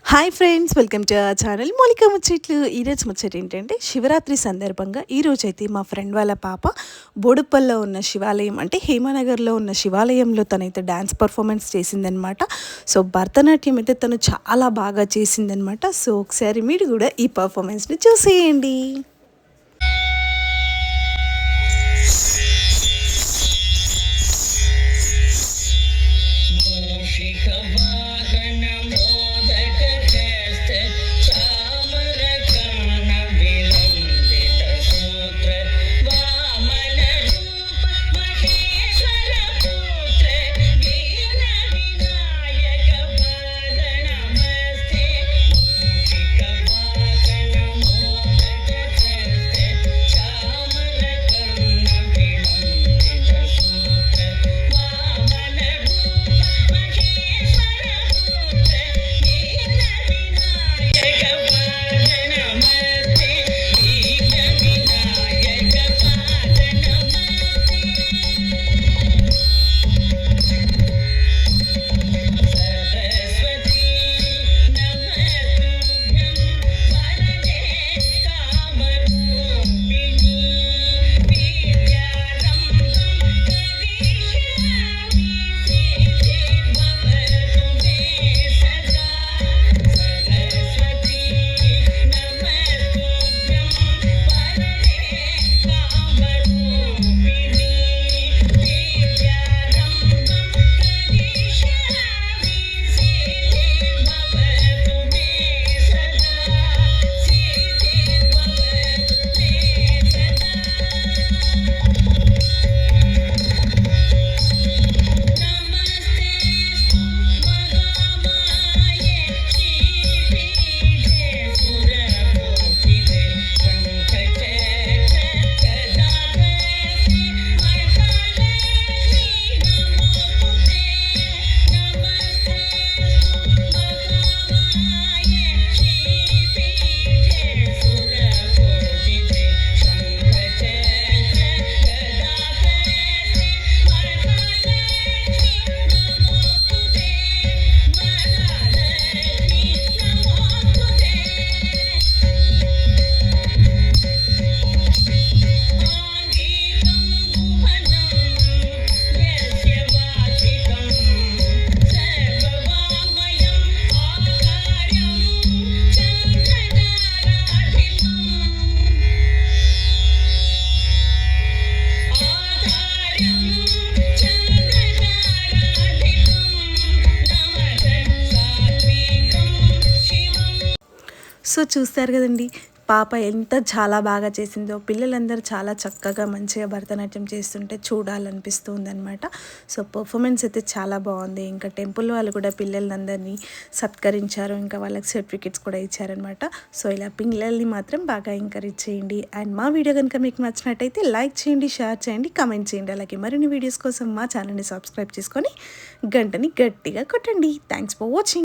Hi friends, welcome to our channel మౌలిక ముచ్చట్లు. ఈరోజు ముచ్చట ఏంటంటే శివరాత్రి సందర్భంగా ఈరోజైతే మా ఫ్రెండ్ వాళ్ళ పాప బోడుప్పల్లో ఉన్న శివాలయం అంటే హేమానగర్లో ఉన్న శివాలయంలో తనైతే డ్యాన్స్ పర్ఫార్మెన్స్ చేసిందనమాట. సో భరతనాట్యం అయితే తను చాలా బాగా చేసిందనమాట. సో ఒకసారి మీరు కూడా ఈ పర్ఫార్మెన్స్ని చూసేయండి. సో చూస్తారు కదండి, పాప ఎంత చాలా బాగా చేసిందో. పిల్లలందరూ చాలా చక్కగా మంచిగా భరతనాట్యం చేస్తుంటే చూడాలనిపిస్తుందనమాట. సో పర్ఫార్మెన్స్ అయితే చాలా బాగుంది. ఇంకా టెంపుల్ వాళ్ళు కూడా పిల్లలందరినీ సత్కరించారు, ఇంకా వాళ్ళకి సర్టిఫికెట్స్ కూడా ఇచ్చారనమాట. సో ఇలా పిల్లల్ని మాత్రం బాగా ఎంకరేజ్ చేయండి. అండ్ మా వీడియో కనుక మీకు నచ్చినట్టయితే లైక్ చేయండి, షేర్ చేయండి, కామెంట్ చేయండి. అలాగే మరిన్ని వీడియోస్ కోసం మా ఛానల్ని సబ్స్క్రైబ్ చేసుకొని గంటని గట్టిగా కొట్టండి. Thanks for watching.